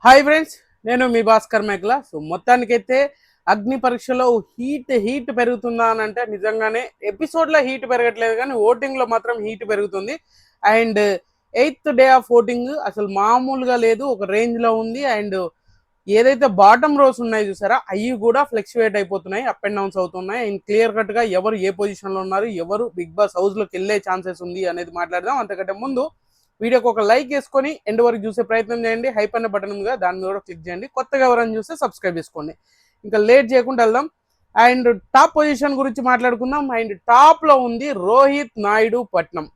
Hi friends, నేను మీ భాస్కర్ మేకల. So మొత్తానికైతే అగ్ని పరీక్షలో హీట్ పెరుగుతుందా అని అంటే నిజంగానే ఎపిసోడ్లో హీట్ పెరగట్లేదు, కానీ ఓటింగ్లో మాత్రం హీట్ పెరుగుతుంది. And eighth day of voting అసలు మామూలుగా లేదు, ఒక రేంజ్లో ఉంది. అండ్ ఏదైతే బాటమ్ రోస్ ఉన్నాయి చూసారా, అవి కూడా ఫ్లక్చువేట్ అయిపోతున్నాయి, అప్ అండ్ డౌన్స్ అవుతున్నాయి. అండ్ క్లియర్ కట్గా ఎవరు ఏ పొజిషన్లో ఉన్నారు, ఎవరు బిగ్ బాస్ హౌస్లోకి వెళ్ళే ఛాన్సెస్ ఉంది అనేది మాట్లాడదాం. అంతకంటే ముందు వీడియోకి ఒక లైక్ వేసుకొని ఎండ్ వరకు చూసే ప్రయత్నం చేయండి. హైప్ అనే బటన్ ఉందిగా, దాని మీద కూడా క్లిక్ చేయండి. కొత్తగా ఎవరైనా చూస్తే సబ్స్క్రైబ్ చేసుకోండి. ఇంకా లేట్ చేయకుండా వెళ్దాం. అండ్ టాప్ పొజిషన్ గురించి మాట్లాడుకుందాం. అండ్ టాప్లో ఉంది రోహిత్ నాయుడు పట్నం.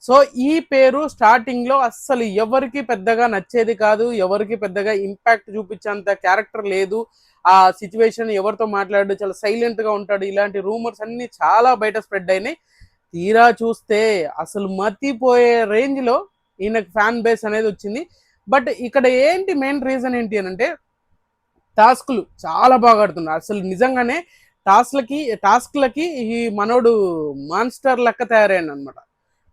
సో ఈ పేరు స్టార్టింగ్ లో అస్సలు ఎవరికి పెద్దగా నచ్చేది కాదు, ఎవరికి పెద్దగా ఇంపాక్ట్ చూపించేంత క్యారెక్టర్ లేదు. ఆ సిచ్యువేషన్ ఎవరితో మాట్లాడు, చాలా సైలెంట్ గా ఉంటాడు, ఇలాంటి రూమర్స్ అన్ని చాలా బయట స్ప్రెడ్ అయినాయి. తీరా చూస్తే అసలు మతిపోయే రేంజ్ లో ఈయనకు ఫ్యాన్ బేస్ అనేది వచ్చింది. బట్ ఇక్కడ ఏంటి మెయిన్ రీజన్ ఏంటి అని అంటే, టాస్క్లు చాలా బాగా ఆడుతున్నారు అసలు నిజంగానే. టాస్క్లకి ఈ మనోడు మాన్స్టర్ లెక్క తయారయ్యాడు అనమాట.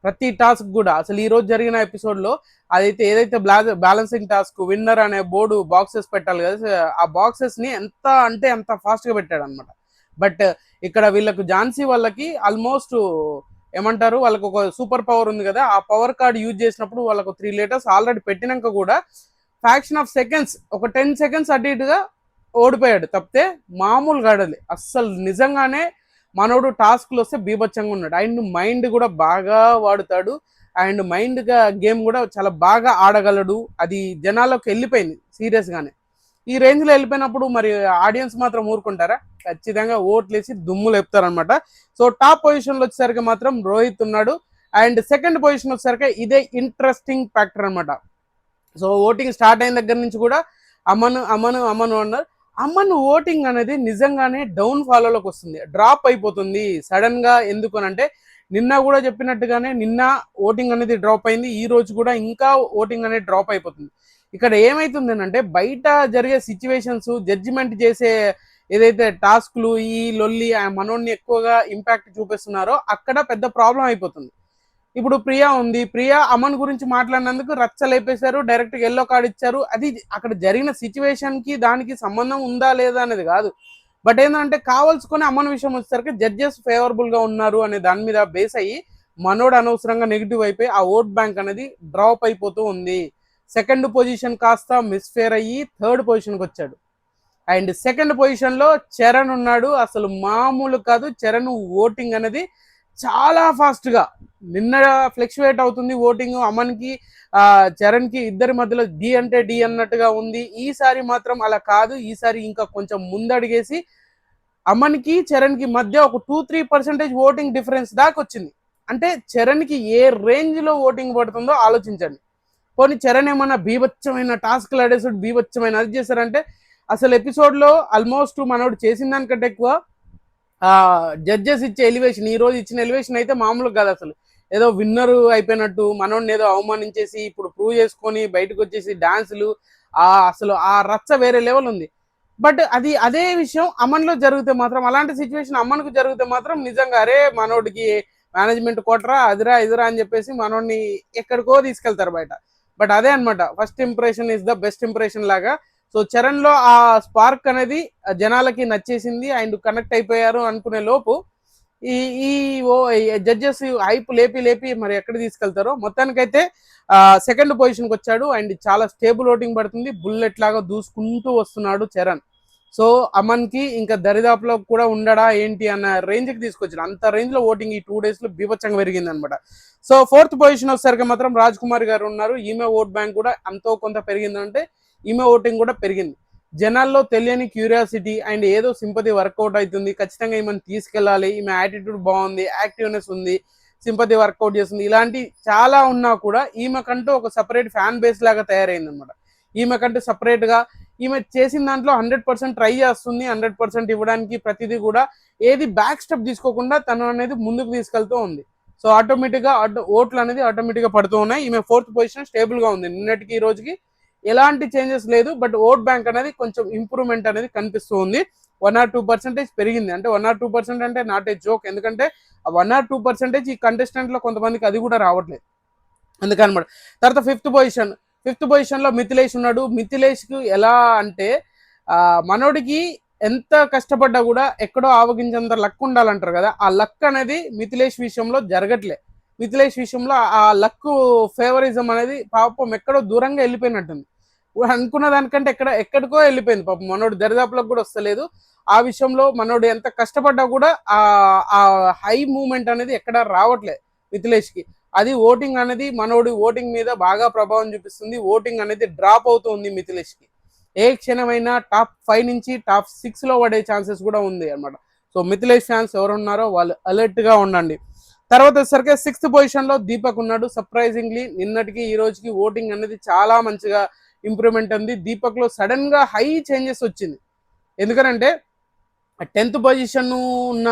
ప్రతి టాస్క్ కూడా అసలు ఈ రోజు జరిగిన ఎపిసోడ్ లో అదైతే ఏదైతే బ్యాలెన్సింగ్ టాస్క్ విన్నర్ అనే బోర్డు బాక్సెస్ పెట్టాలి కదా, ఆ బాక్సెస్ ని ఎంత అంటే అంత ఫాస్ట్ గా పెట్టాడు అనమాట. బట్ ఇక్కడ వీళ్ళకు ఝాన్సీ వాళ్ళకి ఆల్మోస్ట్ ఏమంటారు, వాళ్ళకు ఒక సూపర్ పవర్ ఉంది కదా, ఆ పవర్ కార్డ్ యూజ్ చేసినప్పుడు వాళ్ళకు 3 లీటర్స్ ఆల్రెడీ పెట్టినాక కూడా ఫ్యాక్షన్ ఆఫ్ సెకండ్స్, ఒక 10 సెకండ్స్ అటు ఇటుగా ఓడిపోయాడు తప్పితే మామూలుగా ఆడలే అస్సలు. నిజంగానే మనోడు టాస్క్లు వస్తే బీభత్సంగా ఉన్నాడు. అండ్ మైండ్ కూడా బాగా వాడుతాడు. అండ్ మైండ్ గేమ్ కూడా చాలా బాగా ఆడగలడు. అది జనాల్లోకి వెళ్ళిపోయింది సీరియస్ గానే. ఈ రేంజ్ లో వెళ్ళిపోయినప్పుడు మరి ఆడియన్స్ మాత్రం ఊరుకుంటారా? ఖచ్చితంగా ఓట్లేసి దుమ్ము లేపుతారనమాట. సో టాప్ పొజిషన్ లో వచ్చేసరికి మాత్రం రోహిత్ ఉన్నాడు. అండ్ సెకండ్ పొజిషన్ వచ్చేసరికి ఇదే ఇంట్రెస్టింగ్ ఫ్యాక్టర్ అనమాట. సో ఓటింగ్ స్టార్ట్ అయిన దగ్గర నుంచి కూడా అమను అమను అమను అన్నారు. అమను ఓటింగ్ అనేది నిజంగానే డౌన్ ఫాలోలోకి వస్తుంది, డ్రాప్ అయిపోతుంది సడన్ గా. ఎందుకు అంటే నిన్న కూడా చెప్పినట్టుగానే నిన్న ఓటింగ్ అనేది డ్రాప్ అయింది, ఈ రోజు కూడా ఇంకా ఓటింగ్ అనేది డ్రాప్ అయిపోతుంది. ఇక్కడ ఏమైతుంది అంటే బయట జరిగే సిచ్యువేషన్స్, జడ్జిమెంట్ చేసే ఏదైతే టాస్క్లు, ఈ లొల్లి ఆ మనోడిని ఎక్కువగా ఇంపాక్ట్ చూపిస్తున్నారో అక్కడ పెద్ద ప్రాబ్లం అయిపోతుంది. ఇప్పుడు ప్రియా ఉంది, ప్రియా అమన్ గురించి మాట్లాడినందుకు రచ్చలేపేశారు, డైరెక్ట్ ఎల్లో కార్డ్ ఇచ్చారు. అది అక్కడ జరిగిన సిచ్యువేషన్ కి దానికి సంబంధం ఉందా లేదా అనేది కాదు. బట్ ఏంటంటే కావాల్సుకొని అమన్ విషయం వచ్చేసరికి జడ్జెస్ ఫేవరబుల్ గా ఉన్నారు అనే దాని మీద బేస్ అయ్యి మనోడు అనవసరంగా నెగిటివ్ అయిపోయి ఆ ఓట్ బ్యాంక్ అనేది డ్రాప్ అయిపోతూ ఉంది. సెకండ్ పొజిషన్ కాస్త మిస్ఫేర్ అయ్యి థర్డ్ పొజిషన్కి వచ్చాడు. అండ్ సెకండ్ పొజిషన్ లో చరణ్ ఉన్నాడు. అసలు మామూలు కాదు, చరణ్ ఓటింగ్ అనేది చాలా ఫాస్ట్ గా నిన్న ఫ్లక్చువేట్ అవుతుంది ఓటింగ్. అమన్ కి చరణ్ కి ఇద్దరి మధ్యలో డి అంటే డి అన్నట్టుగా ఉంది. ఈసారి మాత్రం అలా కాదు, ఈసారి ఇంకా కొంచెం ముందడిగేసి అమన్ కి చరణ్ కి మధ్య ఒక 2-3% ఓటింగ్ డిఫరెన్స్ దాకా వచ్చింది. అంటే చరణ్ కి ఏ రేంజ్ లో ఓటింగ్ పడుతుందో ఆలోచించండి. పోనీ చరణ్ ఏమన్నా బీభత్సమైన టాస్క్లు ఆడేసాడు, బీభత్సమైన అది చేశారంటే అసలు ఎపిసోడ్ లో ఆల్మోస్ట్ మనోడు చేసిన దానికంటే ఎక్కువ జడ్జెస్ ఇచ్చే ఎలివేషన్, ఈ రోజు ఇచ్చిన ఎలివేషన్ అయితే మామూలు కాదు. అసలు ఏదో విన్నర్ అయిపోయినట్టు మనోడిని ఏదో అవమానించేసి ఇప్పుడు ప్రూవ్ చేసుకొని బయటకు వచ్చేసి డాన్సులు, అసలు ఆ రచ్చ వేరే లెవెల్ ఉంది. బట్ అది అదే విషయం అమన్లో జరిగితే మాత్రం, అలాంటి సిచ్యువేషన్ అమన్కు జరిగితే మాత్రం నిజంగా అరే మనోడికి మేనేజ్మెంట్ కొట్టరా అదిరా ఇదిరా అని చెప్పేసి మనోడిని ఎక్కడికో తీసుకెళ్తారు బయట. బట్ అదే అనమాట, first impression is the best impression లాగా. సో చరణ్ లో ఆ స్పార్క్ అనేది జనాలకి నచ్చేసింది అండ్ కనెక్ట్ అయిపోయారు అనుకునే లోపు ఈ ఈ ఓ జడ్జెస్ హైప్ లేపి లేపి మరి ఎక్కడ తీసుకెళ్తారో. మొత్తానికైతే సెకండ్ పొజిషన్కి వచ్చాడు అండ్ చాలా స్టేబుల్ ఓటింగ్ పడుతుంది. బుల్లెట్ లాగా దూసుకుంటూ వస్తున్నాడు చరణ్. సో అమన్ కి ఇంకా దరిదాపులో కూడా ఉండడా ఏంటి అన్న రేంజ్ కి తీసుకొచ్చాడు. అంత రేంజ్ లో ఓటింగ్ ఈ 2 days లో బీభత్సంగా పెరిగింది అనమాట. సో ఫోర్త్ పొజిషన్ వచ్చేసరికి మాత్రం రాజ్ కుమార్ గారు ఉన్నారు. ఈమె ఓట్ బ్యాంక్ కూడా అంతో కొంత పెరిగిందంటే ఈమె ఓటింగ్ కూడా పెరిగింది. జనాల్లో తెలియని క్యూరియాసిటీ అండ్ ఏదో సింపతి వర్కౌట్ అవుతుంది, ఖచ్చితంగా ఈమెను తీసుకెళ్ళాలి, ఈమె యాటిట్యూడ్ బాగుంది, యాక్టివ్నెస్ ఉంది, సింపతి వర్కౌట్ చేస్తుంది, ఇలాంటి చాలా ఉన్నా కూడా ఈమెకంటూ ఒక సపరేట్ ఫ్యాన్ బేస్ లాగా తయారైంది అనమాట. ఈమెకంటూ సపరేట్ గా ఈమె చేసిన దాంట్లో 100% ట్రై చేస్తుంది, 100% ఇవ్వడానికి ప్రతిదీ కూడా ఏది బ్యాక్ స్టెప్ తీసుకోకుండా తను అనేది ముందుకు తీసుకెళ్తూ ఉంది. సో ఆటోమేటిక్ గా ఓట్లు అనేది ఆటోమేటిక్ గా పడుతూ ఉన్నాయి. ఈమె ఫోర్త్ పొజిషన్ స్టేబుల్ గా ఉంది, నిన్నటికి ఈ రోజుకి ఎలాంటి చేంజెస్ లేదు. బట్ ఓట్ బ్యాంక్ అనేది కొంచెం ఇంప్రూవ్మెంట్ అనేది కనిపిస్తూ ఉంది. 1 or 2% పెరిగింది. అంటే 1 or 2% అంటే నాట్ ఏ జోక్, ఎందుకంటే 1 or 2% ఈ కంటెస్టెంట్ లో కొంతమందికి అది కూడా రావట్లేదు అందుకనమాట. తర్వాత ఫిఫ్త్ పొజిషన్, 5th పొజిషన్ లో మిథిలేష్ ఉన్నాడు. మిథిలేష్ కు ఎలా అంటే మనోడికి ఎంత కష్టపడ్డా కూడా ఎక్కడో ఆవగించేంత లక్ ఉండాలంటారు కదా, ఆ లక్ అనేది మిథిలేష్ విషయంలో జరగట్లే. మిథిలేష్ విషయంలో ఆ లక్ ఫేవరిజం అనేది పాపం ఎక్కడో దూరంగా వెళ్ళిపోయినట్టుంది. అనుకున్న దానికంటే ఎక్కడికో వెళ్ళిపోయింది పాపం. మనోడు దరిదాపులకు కూడా వస్తలేదు. ఆ విషయంలో మనోడు ఎంత కష్టపడ్డా కూడా ఆ హై మూమెంట్ అనేది ఎక్కడ రావట్లేదు మిథిలేష్ కి. అది ఓటింగ్ అనేది మనోడి ఓటింగ్ మీద బాగా ప్రభావం చూపిస్తుంది. ఓటింగ్ అనేది డ్రాప్ అవుతుంది మిథిలేష్ కి. ఏ క్షణమైనా టాప్ 5 నుంచి టాప్ 6 లో పడే ఛాన్సెస్ కూడా ఉంది అనమాట. సో మిథిలేష్ ఫ్యాన్స్ ఎవరు ఉన్నారో వాళ్ళు అలర్ట్ గా ఉండండి. తర్వాత వచ్చేసరికి 6th పొజిషన్ లో దీపక్ ఉన్నాడు. సర్ప్రైజింగ్లీ నిన్నటికి ఈ రోజుకి ఓటింగ్ అనేది చాలా మంచిగా ఇంప్రూవ్మెంట్ ఉంది. దీపక్ లో సడన్ గా హై చేంజెస్ వచ్చింది. ఎందుకంటే 10th పొజిషన్ ఉన్న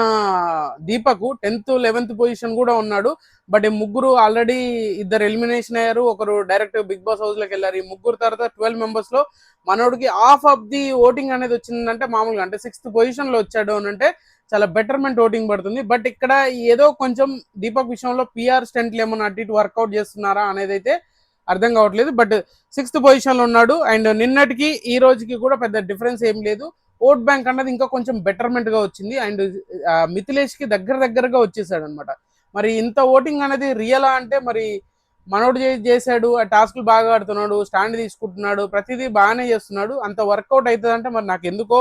దీపక్ 10th 11th పొజిషన్ కూడా ఉన్నాడు. బట్ ఈ ముగ్గురు ఆల్రెడీ ఇద్దరు ఎలిమినేషన్ అయ్యారు, ఒకరు డైరెక్ట్ బిగ్ బాస్ హౌస్ లోకి వెళ్ళారు. ఈ ముగ్గురు తర్వాత 12 మెంబర్స్ లో మనోడికి హాఫ్ ఆఫ్ ది ఓటింగ్ అనేది వచ్చిందంటే మామూలుగా అంటే 6th పొజిషన్ లో వచ్చాడు అని అంటే చాలా బెటర్మెంట్ ఓటింగ్ పడుతుంది. బట్ ఇక్కడ ఏదో కొంచెం దీపక్ విషయంలో పిఆర్ స్టెంట్లు ఏమన్నా అటు ఇటు వర్కౌట్ చేస్తున్నారా అనేది అయితే అర్థం కావట్లేదు. బట్ 6th పొజిషన్ లో ఉన్నాడు. అండ్ నిన్నటికి ఈ రోజుకి కూడా పెద్ద డిఫరెన్స్ ఏం లేదు. ఓట్ బ్యాంక్ అన్నది ఇంకా కొంచెం బెటర్మెంట్ గా వచ్చింది. అండ్ మిథిలేష్ కి దగ్గరగా వచ్చేసాడు అనమాట. మరి ఇంత ఓటింగ్ అనేది రియలా అంటే మరి మనోడు చేశాడు, ఆ టాస్క్లు బాగా ఆడుతున్నాడు, స్టాండ్ తీసుకుంటున్నాడు, ప్రతిదీ బాగానే చేస్తున్నాడు. అంత వర్కౌట్ అవుతుంది అంటే మరి నాకు ఎందుకో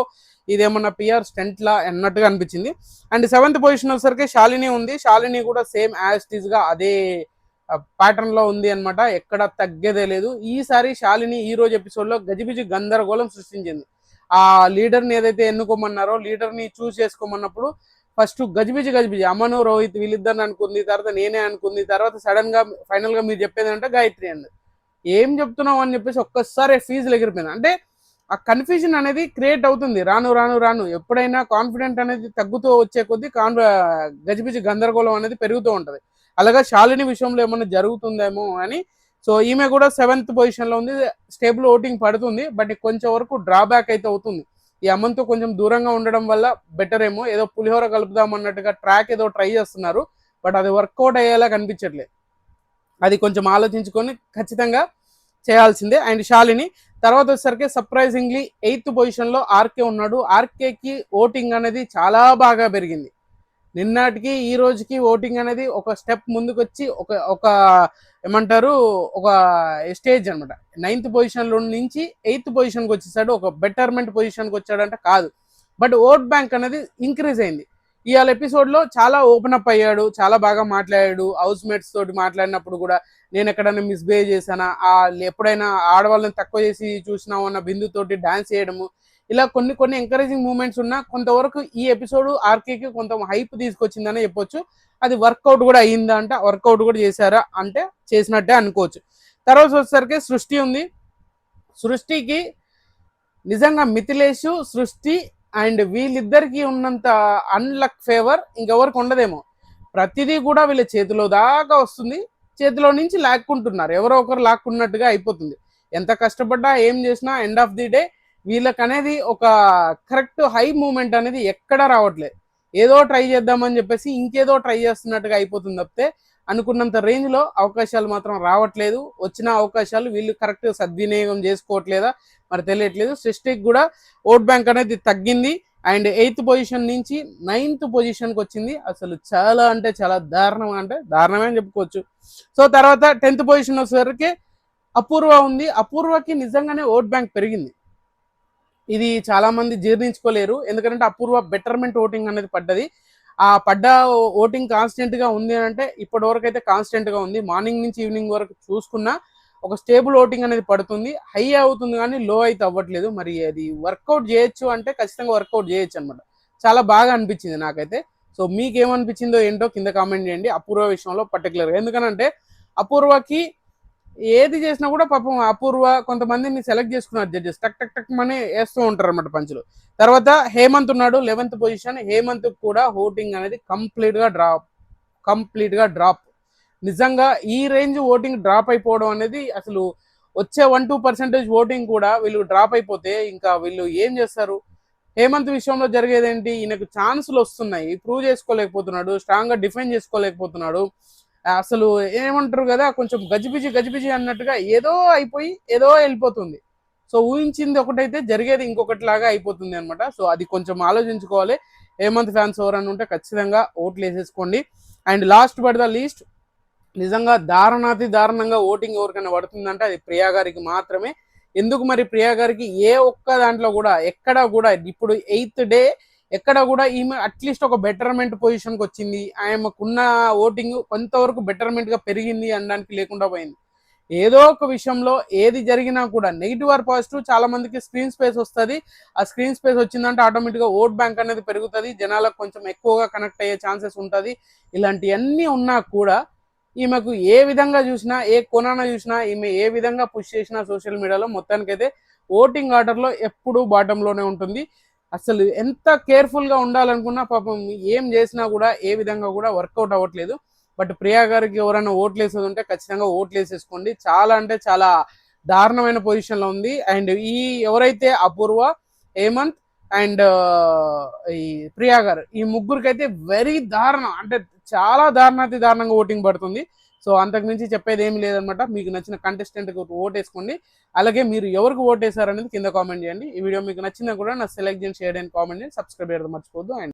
ఇదేమన్నా పిఆర్ స్టెంట్ లా అన్నట్టుగా అనిపించింది. అండ్ 7th పొజిషన్ వచ్చేసరికి శాలిని ఉంది. శాలిని కూడా సేమ్ యాజ్ టీజ్ గా అదే ప్యాటర్న్ లో ఉంది అనమాట. ఎక్కడ తగ్గేదే లేదు. ఈసారి శాలిని ఈ రోజు ఎపిసోడ్ లో గజిబిజి గందరగోళం సృష్టించింది. ఆ లీడర్ ని ఏదైతే ఎన్నుకోమన్నారో లీడర్ ని చూస్ చేసుకోమన్నప్పుడు ఫస్ట్ గజిబిజి అమను రోహిత్ వీళ్ళిద్దరిని అనుకుంది, తర్వాత నేనే అనుకుంది, తర్వాత సడన్ గా ఫైనల్ గా మీరు చెప్పేది అంటే గాయత్రి అండి. ఏం చెప్తున్నావు అని చెప్పేసి ఒక్కసారి ఫీజులు ఎగిరిపోయింది. అంటే ఆ కన్ఫ్యూజన్ అనేది క్రియేట్ అవుతుంది రాను ఎప్పుడైనా కాన్ఫిడెంట్ అనేది తగ్గుతూ వచ్చే కొద్దీ గజిబిజి గందరగోళం అనేది పెరుగుతూ ఉంటది. అలాగా శాలిని విషయంలో ఏమన్నా జరుగుతుందేమో అని. సో ఈమె కూడా 7th పొజిషన్ లో ఉంది. స్టేబుల్ ఓటింగ్ పడుతుంది. బట్ కొంచెం వరకు డ్రాబ్యాక్ అయితే అవుతుంది. ఈ అమ్మతో కొంచెం దూరంగా ఉండడం వల్ల బెటర్ ఏమో. ఏదో పులిహోర కలుపుదాం అన్నట్టుగా ట్రాక్ ఏదో ట్రై చేస్తున్నారు. బట్ అది వర్కౌట్ అయ్యేలా కనిపించట్లేదు. అది కొంచెం ఆలోచించుకొని ఖచ్చితంగా చేయాల్సిందే. అండ్ శాలిని తర్వాత వచ్చేసరికి సర్ప్రైజింగ్లీ 8th పొజిషన్ లో ఆర్కే ఉన్నాడు. ఆర్కేకి ఓటింగ్ అనేది చాలా బాగా పెరిగింది. నిన్నటికి ఈ రోజుకి ఓటింగ్ అనేది ఒక స్టెప్ ముందుకు వచ్చి ఒక ఏమంటారు ఒక స్టేజ్ అనమాట. 9th పొజిషన్ లో నుంచి 8th పొజిషన్ కి వచ్చేసాడు. ఒక బెటర్మెంట్ పొజిషన్ కి వచ్చాడంటే కాదు, బట్ ఓట్ బ్యాంక్ అనేది ఇంక్రీజ్ అయింది. ఇవాళ ఎపిసోడ్ లో చాలా ఓపెన్ అప్ అయ్యాడు, చాలా బాగా మాట్లాడాడు. హౌస్ మేట్స్ తోటి మాట్లాడినప్పుడు కూడా నేను ఎక్కడైనా మిస్బిహేవ్ చేశానా, ఎప్పుడైనా ఆడవాళ్ళని తక్కువ చేసి చూసినావు అన్న బిందుతోటి డాన్స్ చేయడము, ఇలా కొన్ని ఎంకరేజింగ్ మూమెంట్స్ ఉన్నా కొంతవరకు ఈ ఎపిసోడ్ ఆర్కేకి కొంత హైప్ తీసుకొచ్చిందనే చెప్పొచ్చు. అది వర్కౌట్ కూడా అయ్యిందా అంటే వర్కౌట్ కూడా చేశారా అంటే చేసినట్టే అనుకోవచ్చు. తర్వాత వచ్చేసరికి సృష్టి ఉంది. సృష్టికి నిజంగా మిథిలేష్ సృష్టి అండ్ వీళ్ళిద్దరికి ఉన్నంత అన్లక్ ఫేవర్ ఇంకెవరికి ఉండదేమో. ప్రతిదీ కూడా వీళ్ళ చేతిలో దాకా వస్తుంది, చేతిలో నుంచి లాక్కుంటున్నారు. ఎవరో ఒకరు లాక్కున్నట్టుగా అయిపోతుంది. ఎంత కష్టపడ్డా ఏం చేసినా ఎండ్ ఆఫ్ ది డే వీళ్ళకి అనేది ఒక కరెక్ట్ హై మూమెంట్ అనేది ఎక్కడా రావట్లేదు. ఏదో ట్రై చేద్దామని చెప్పేసి ఇంకేదో ట్రై చేస్తున్నట్టుగా అయిపోతుంది తప్పితే అనుకున్నంత రేంజ్ లో అవకాశాలు మాత్రం రావట్లేదు. వచ్చిన అవకాశాలు వీళ్ళు కరెక్ట్ సద్వినియోగం చేసుకోవట్లేదా మరి తెలియట్లేదు. సృష్టికి కూడా ఓట్ బ్యాంక్ అనేది తగ్గింది. అండ్ 8th పొజిషన్ నుంచి 9th పొజిషన్ కి వచ్చింది. అసలు చాలా అంటే చాలా దారుణం, అంటే దారుణమే అని చెప్పుకోవచ్చు. సో తర్వాత 10th పొజిషన్ వచ్చేసరికి అపూర్వ ఉంది. అపూర్వకి నిజంగానే ఓట్ బ్యాంక్ పెరిగింది. ఇది చాలా మంది జీర్ణించుకోలేరు. ఎందుకంటే అపూర్వ బెటర్మెంట్ ఓటింగ్ అనేది పడ్డది. ఆ పడ్డ ఓటింగ్ కాన్స్టెంట్ గా ఉంది అంటే ఇప్పటి వరకు అయితే కాన్స్టెంట్ గా ఉంది. మార్నింగ్ నుంచి ఈవినింగ్ వరకు చూసుకున్నా ఒక స్టేబుల్ ఓటింగ్ అనేది పడుతుంది. హై అవుతుంది కానీ లో అయితే అవ్వట్లేదు. మరి అది వర్కౌట్ చేయొచ్చు అంటే ఖచ్చితంగా వర్కౌట్ చేయొచ్చు అనమాట. చాలా బాగా అనిపించింది నాకైతే. సో మీకేమనిపించిందో ఏంటో కింద కామెంట్ చేయండి అపూర్వ విషయంలో పర్టికులర్గా. ఎందుకనంటే అపూర్వకి ఏది చేసినా కూడా పాపం అపూర్వ కొంతమందిని సెలెక్ట్ చేసుకున్నారు జడ్జెస్, టక్ టక్ టక్ మని వేస్తూ ఉంటారు అనమాట పంచులు. తర్వాత హేమంత్ ఉన్నాడు 11th పొజిషన్. హేమంత్ కూడా ఓటింగ్ అనేది కంప్లీట్ గా డ్రాప్. నిజంగా ఈ రేంజ్ ఓటింగ్ డ్రాప్ అయిపోవడం అనేది అసలు వచ్చే 1-2% ఓటింగ్ కూడా వీళ్ళు డ్రాప్ అయిపోతే ఇంకా వీళ్ళు ఏం చేస్తారు. హేమంత్ విషయంలో జరిగేదేంటి, ఈయనకు ఛాన్సులు వస్తున్నాయి, ప్రూవ్ చేసుకోలేకపోతున్నాడు, స్ట్రాంగ్ గా డిఫెండ్ చేసుకోలేకపోతున్నాడు. అసలు ఏమంటారు కదా, కొంచెం గజిబిజి గజిబిజి అన్నట్టుగా ఏదో అయిపోయి ఏదో వెళ్ళిపోతుంది. సో ఊహించింది ఒకటైతే జరిగేది ఇంకొకటి లాగా అయిపోతుంది అనమాట. సో అది కొంచెం ఆలోచించుకోవాలి. హేమంత్ ఫ్యాన్స్ ఎవరన్నా ఉంటే ఖచ్చితంగా ఓట్లు వేసేసుకోండి. And last but the least, నిజంగా దారుణాతి దారుణంగా ఓటింగ్ ఎవరికైనా పడుతుందంటే అది ప్రియా గారికి మాత్రమే. ఎందుకు మరి ప్రియా గారికి ఏ ఒక్క దాంట్లో కూడా ఎక్కడ కూడా ఇప్పుడు 8th డే ఎక్కడ కూడా ఈమె అట్లీస్ట్ ఒక బెటర్మెంట్ పొజిషన్కి వచ్చింది, ఆమెకున్న ఓటింగ్ కొంతవరకు బెటర్మెంట్గా పెరిగింది అనడానికి లేకుండా పోయింది. ఏదో ఒక విషయంలో ఏది జరిగినా కూడా నెగిటివ్ ఆర్ పాజిటివ్ చాలా మందికి స్క్రీన్ స్పేస్ వస్తుంది. ఆ స్క్రీన్ స్పేస్ వచ్చిందంటే ఆటోమేటిక్గా ఓట్ బ్యాంక్ అనేది పెరుగుతుంది, జనాలకు కొంచెం ఎక్కువగా కనెక్ట్ అయ్యే ఛాన్సెస్ ఉంటుంది. ఇలాంటివన్నీ ఉన్నా కూడా ఈమెకు ఏ విధంగా చూసినా, ఏ కొనాన చూసినా, ఈమె ఏ విధంగా పుష్ చేసినా సోషల్ మీడియాలో మొత్తానికైతే ఓటింగ్ ఆర్డర్లో ఎప్పుడూ బాటంలోనే ఉంటుంది. అసలు ఎంత కేర్ఫుల్గా ఉండాలనుకున్నా పాపం ఏం చేసినా కూడా ఏ విధంగా కూడా వర్కౌట్ అవ్వట్లేదు. బట్ ప్రియా గారికి ఎవరైనా ఓట్లు వేసేది ఉంటే ఖచ్చితంగా ఓట్లు వేసేసుకోండి. చాలా అంటే చాలా దారుణమైన పొజిషన్లో ఉంది. అండ్ ఈ ఎవరైతే అపూర్వ, హేమంత్ అండ్ ఈ ప్రియా గారు, ఈ ముగ్గురికైతే వెరీ దారుణం, అంటే చాలా దారుణాతి దారుణంగా ఓటింగ్ పడుతుంది. సో అంతకు మించి చెప్పేది ఏమి లేదనమాట. మీకు నచ్చిన కంటెస్టెంట్కి ఓట్ వేసుకోండి. అలాగే మీరు ఎవరికి ఓట్ వేసారనేది కింద కామెంట్ చేయండి. ఈ వీడియో మీకు నచ్చినా కూడా నా సెలెక్ట్ చేయడానికి కామెంట్ చేయండి. సబ్స్క్రైబ్ చేయడం మర్చిపోద్దు. అండ్